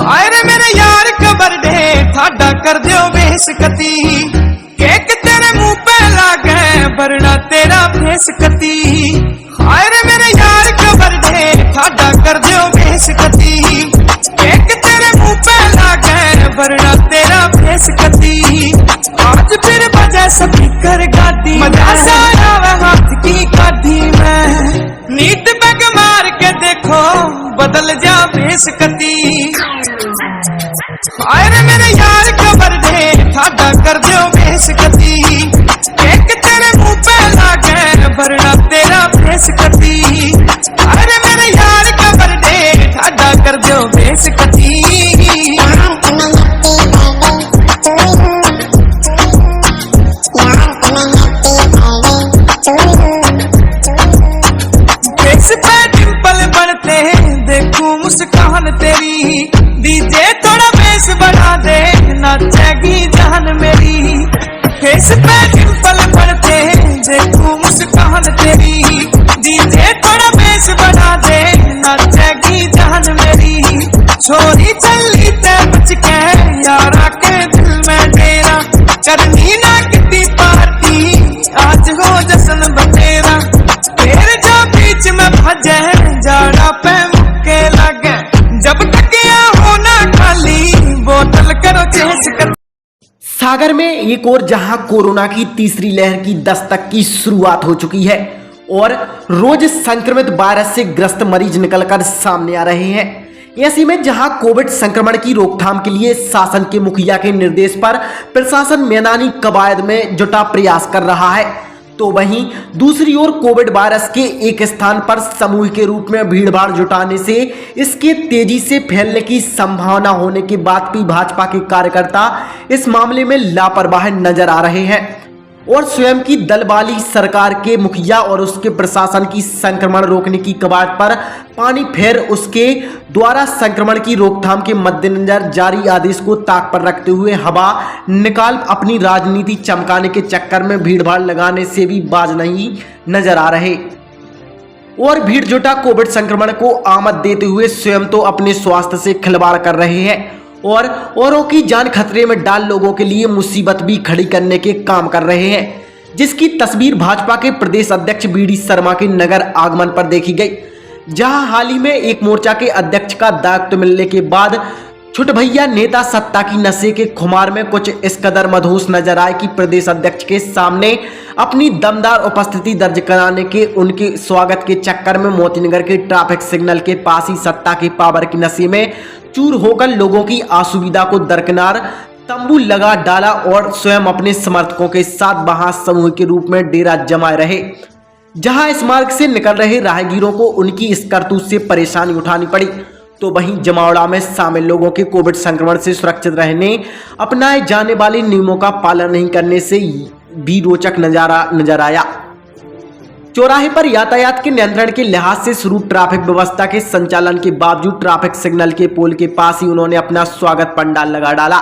हाय रे मेरे यार का बर्थडे ठाडा कर दियो बेसकती, केक तेरे मुंह पे लागे वरना तेरा फेस कती। हाय रे मेरे यार का बर्थडे ठाडा कर दियो बेसकती, केक तेरे मुंह पे लागे वरना तेरा फेस कती। आज फिर बजा स्पीकर गाड़ी, मजा सारा हाथ की गाड़ी में, नीट बैग मार के देखो बदल जा बेसकती। हाय रे मेरे यार का बर्थडे ठाडा कर दियो बेसकती, केक तेरे मुंह पे लागे वरना तेरा फेस कती। हाय रे मेरे यार का बर्थडे ठाडा कर दियो बेसकती। फेस पे डिंपल बढ़ते देखूं मुस्कान तेरी, डीजे थोड़ा बेस बढ़ा दे नाचेगी जान मेरी। फेस पे डिंपल बढ़ते देखूं मुस्कान तेरी, डीजे थोड़ा बेस बढ़ा दे नाचेगी जान मेरी। छोरी चली ते बच के यारा के दिल में डेरा, करनी ना कितनी पार्टी आज हो जश्न बतेरा। फिर जो बीच में भजे जाड़ा पे मुक्के लगे, जब तक यहाँ होना खाली बोतल करो चेंज कर। सागर में एक और जहां कोरोना की तीसरी लहर की दस्तक की शुरुआत हो चुकी है और रोज संक्रमित वायरस से ग्रस्त मरीज निकलकर सामने आ रहे हैं। ऐसे में जहां कोविड संक्रमण की रोकथाम के लिए शासन के मुखिया के निर्देश पर प्रशासन मैदानी कवायद में जुटा प्रयास कर रहा है, तो वहीं दूसरी ओर कोविड वायरस के एक स्थान पर समूह के रूप में भीड़भाड़ जुटाने से इसके तेजी से फैलने की संभावना होने के बाद भी भाजपा के कार्यकर्ता इस मामले में लापरवाह नजर आ रहे हैं और स्वयं की दल वाली सरकार के मुखिया और उसके प्रशासन की संक्रमण रोकने की कवायद पर पानी फेर उसके द्वारा संक्रमण की रोकथाम के मद्देनजर जारी आदेश को ताक पर रखते हुए हवा निकाल अपनी राजनीति चमकाने के चक्कर में भीड़भाड़ लगाने से भी बाज नहीं नजर आ रहे और भीड़ जुटा कोविड संक्रमण को आमद देते हुए स्वयं तो अपने स्वास्थ्य से खिलवाड़ कर रहे हैं और औरों की जान खतरे में डाल लोगों के लिए मुसीबत भी खड़ी करने के काम कर रहे हैं, जिसकी तस्वीर भाजपा के प्रदेश अध्यक्ष बीडी शर्मा के नगर आगमन पर देखी गई, जहां हाल ही में एक मोर्चा के अध्यक्ष का दायित्व मिलने के बाद छुट भैया नेता सत्ता की नशे के खुमार में कुछ इस कदर मदहोश नजर आए कि प्रदेश अध्यक्ष के सामने अपनी दमदार उपस्थिति दर्ज कराने के उनके स्वागत के चक्कर में मोतीनगर के ट्रैफिक सिग्नल के पास ही सत्ता के पावर की नशे में चूर होकर लोगों की असुविधा को दरकिनार तंबू लगा डाला और स्वयं अपने समर्थकों के साथ वहां समूह के रूप में डेरा जमाए रहे, जहां इस मार्ग से निकल रहे राहगीरों को उनकी इस करतूत से परेशानी उठानी पड़ी। तो वहीं जमावड़ा में शामिल लोगों के कोविड संक्रमण से सुरक्षित रहने अपनाए जाने वाले नियमों का पालन नहीं करने से भी रोचक नजारा नजर आया। चौराहे पर यातायात के नियंत्रण के लिहाज से शुरू ट्रैफिक व्यवस्था के संचालन के बावजूद ट्रैफिक सिग्नल के पोल के पास ही उन्होंने अपना स्वागत पंडाल लगा डाला,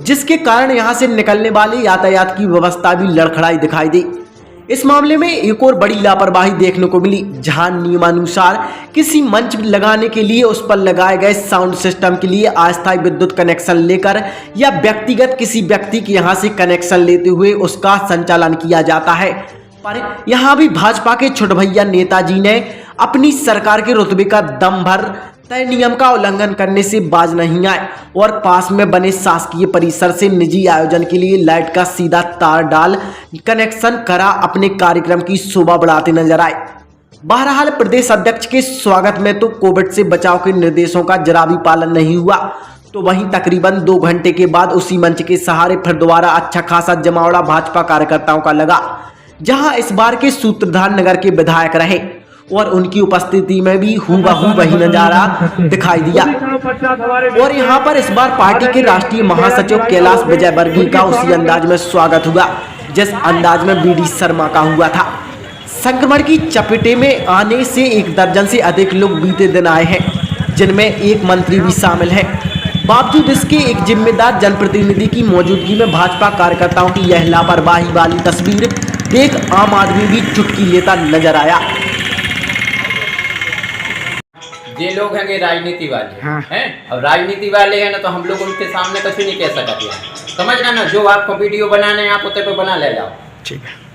जिसके कारण यहां से निकलने वाले यातायात की व्यवस्था भी लड़खड़ाई दिखाई दी। इस मामले में एक और बड़ी लापरवाही देखने को मिली, जहां नियमानुसार किसी मंच लगाने के लिए उस पर लगाए गए साउंड सिस्टम के लिए अस्थायी विद्युत कनेक्शन लेकर या व्यक्तिगत किसी व्यक्ति के यहां से कनेक्शन लेते हुए उसका संचालन किया जाता है। पर यहां भी भाजपा के छोट भैया नेताजी ने अपनी सरकार के रुतबे का दम भर तय नियम का उल्लंघन करने से बाज नहीं आए और पास में बने शासकीय परिसर से निजी आयोजन के लिए लाइट का सीधा तार डाल कनेक्शन करा अपने कार्यक्रम की शोभा बढ़ाते नजर आए। बहरहाल प्रदेश अध्यक्ष के स्वागत में तो कोविड से बचाव के निर्देशों का जरा भी पालन नहीं हुआ, तो वहीं तकरीबन 2 घंटे के बाद उसी मंच के सहारे फिर दोबारा अच्छा खासा जमावड़ा भाजपा कार्यकर्ताओं का लगा, जहां इस बार के सूत्रधार नगर के विधायक रहे और उनकी उपस्थिति में भी हूबहू वही नजारा दिखाई दिया। और यहां पर इस बार पार्टी के राष्ट्रीय महासचिव कैलाश विजयवर्गीय का उसी अंदाज में स्वागत हुआ जिस अंदाज में बीडी शर्मा का हुआ था। संक्रमण की चपेटे में आने से 1 दर्जन से अधिक लोग बीते दिन आए हैं, जिनमें एक मंत्री भी शामिल है। बावजूद इसके एक जिम्मेदार जनप्रतिनिधि की मौजूदगी में भाजपा कार्यकर्ताओं की यह लापरवाही वाली तस्वीर देख आम आदमी भी चुटकी लेता नजर आया। ये लोग हैं राजनीति वाले हाँ। हैं। अब राजनीति वाले हैं ना, तो हम लोग उनके सामने कुछ नहीं कह सकते हैं। समझ रहे ना, जो आपको वीडियो बनाने हैं आप उतने पे बना ले जाओ। ठीक है।